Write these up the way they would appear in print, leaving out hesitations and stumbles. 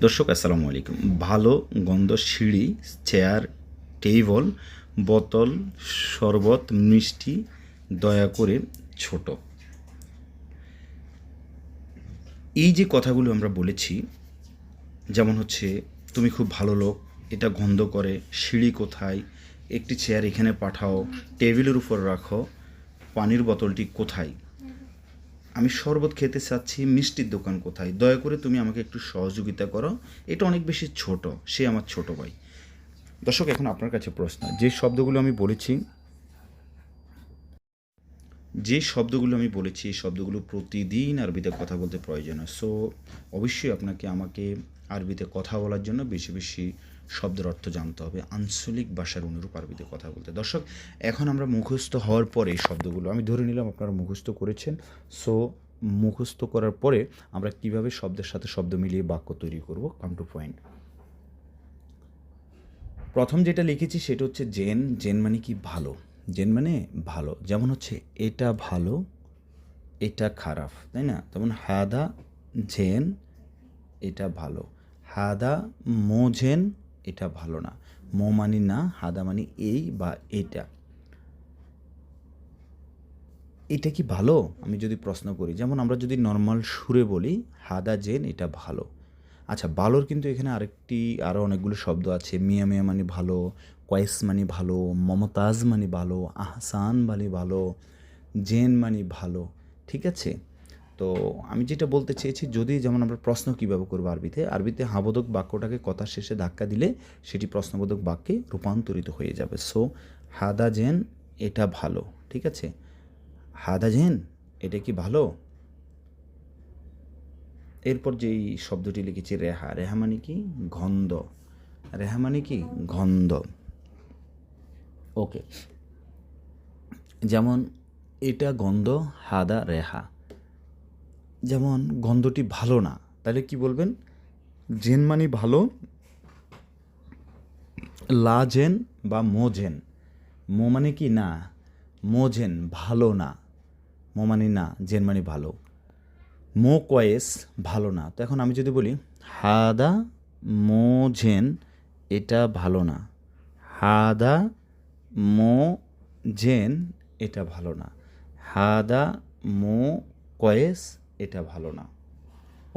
দর্শক আসসালামু আলাইকুম। ভালো গন্ধ সিঁড়ি, চেয়ার, টেবিল, বোতল, শরবত, মিষ্টি, দয়া করে ছোট। এই যে কথাগুলো আমরা বলেছি, যেমন হচ্ছে তুমি খুব ভালো লোক, এটা গন্ধ করে, সিঁড়ি কোথায়, একটি চেয়ার এখানে পাঠাও, টেবিলের উপর রাখো, পানির বোতলটি কোথায়, আমি শরবত খেতে চাচ্ছি, মিষ্টির দোকান কোথায়, দয়া করে তুমি আমাকে একটু সহযোগিতা করো, এটা অনেক বেশি ছোট, সে আমার ছোট ভাই। দর্শক, এখন আপনার কাছে প্রশ্ন, যে শব্দগুলো আমি বলেছি এই শব্দগুলো প্রতিদিন আরবিতে কথা বলতে প্রয়োজন হয়। সো অবশ্যই আপনাকে আমাকে আরবিতে কথা বলার জন্য বেশি বেশি শব্দের অর্থ জানতে হবে, আঞ্চলিক ভাষার অনুরূপ আরবিতে কথা বলতে। দর্শক, এখন আমরা মুখস্থ হওয়ার পরে এই শব্দগুলো আমি ধরে নিলাম আপনারা মুখস্থ করেছেন। সো মুখস্থ করার পরে আমরা কিভাবে শব্দের সাথে শব্দ মিলিয়ে বাক্য তৈরি করব, কাম টু পয়েন্ট। প্রথম যেটা লিখেছি সেটা হচ্ছে জেন। জেন মানে কি? ভালো। জেন মানে ভালো। যেমন হচ্ছে এটা ভালো, এটা খারাপ, তাই না? তেমন হাদা জেন, এটা ভালো। হাদা মোজেন, এটা ভালো না। মো মানি না, হাদা মানি এই বা এটা। এটা কি ভালো? আমি যদি প্রশ্ন করি, যেমন আমরা যদি নর্মাল সুরে বলি হাদা জেন, এটা ভালো। আচ্ছা, ভালোর কিন্তু এখানে আরও অনেকগুলো শব্দ আছে। মিয়া মিয়া মানে ভালো, কয়েস মানে ভালো, মমতাজ মানে ভালো, আহসান মানে ভালো, জেন মানে ভালো। ঠিক আছে? তো আমি যেটা বলতে চেয়েছি, যদি যেমন আমরা প্রশ্ন কীভাবে করবো আরবিতে হাবোধক বাক্যটাকে কথার শেষে ধাক্কা দিলে সেটি প্রশ্নবোধক বাক্যে রূপান্তরিত হয়ে যাবে। সো হাদা জেন, এটা ভালো। ঠিক আছে? হাদা জেন, এটা কি ভালো? এরপর যেই শব্দটি লিখেছি রেহা। রেহা মানে কি? গন্ধ। রেহা মানে কি? গন্ধ। ওকে, যেমন এটা গন্ধ, হাদা রেহা। যেমন গন্ধটি ভালো না, তাহলে কি বলবেন? জেন মানে ভালো, লা জেন বা মো জেন। মো মানে কি? না। মো জেন, ভালো না। মো মানে না, জেন মানে ভালো। মো কয়েস, ভালো না। তো এখন আমি যদি বলি হাদা মো জেন, এটা ভালো না। হাদা মো জেন, এটা ভালো না। হাদা মো কয়েস, এটা ভালো না।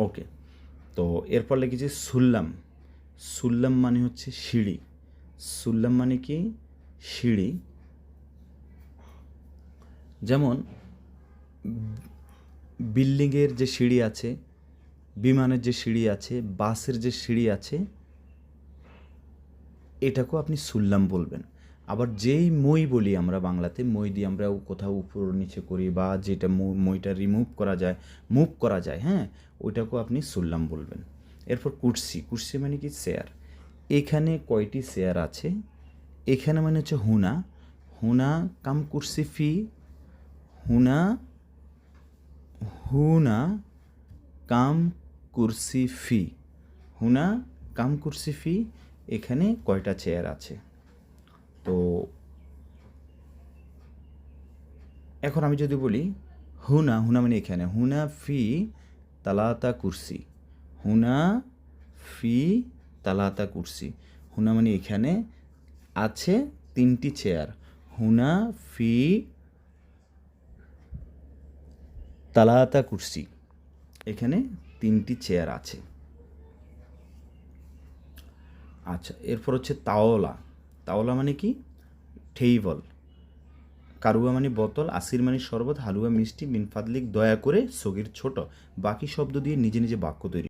ওকে, তো এরপর লিখেছি সুল্লাম। সুল্লাম মানে হচ্ছে সিঁড়ি। সুল্লাম মানে কি? সিঁড়ি। যেমন বিল্ডিংয়ের যে সিঁড়ি আছে, বিমানের যে সিঁড়ি আছে, বাসের যে সিঁড়ি আছে, এটাকেও আপনি সুল্লাম বলবেন। আবার যেই মই বলি আমরা বাংলাতে, মই দিয়ে আমরা কোথাও উপর নিচে করি বা যেটা মইটা মুভ করা যায়, হ্যাঁ, ওইটাকেও আপনি সুল্লাম বলবেন। এরপর কুর্সি। কুর্সি মানে কি? চেয়ার। এখানে কয়টি চেয়ার আছে? এখানে মানে হচ্ছে হুনা। হুনা কাম কুর্সি ফি। হুনা হুনা কাম কুর্সি ফি। হুনা কাম কুর্সি ফি, এখানে কয়টা চেয়ার আছে? তো এখন আমি যদি বলি হুনা, হুনা মানে এখানে, হুনা ফি তালাতা কুর্সি। হুনা ফি তালাতা কুর্সি। হুনা মানে এখানে আছে 3টি চেয়ার। হুনা ফি তালাতা কুর্সি, এখানে 3টি চেয়ার আছে। আচ্ছা, এরপর হচ্ছে তাওলা। তাওলা মানে কি? টেবিল। কারুয়া মানে বোতল, আসির মানে শরবত, হালুয়া মিষ্টি, মিন ফাদলিক দয়া করে, সগির ছোট। বাকি শব্দ দিয়ে নিজে নিজে বাক্য তৈরি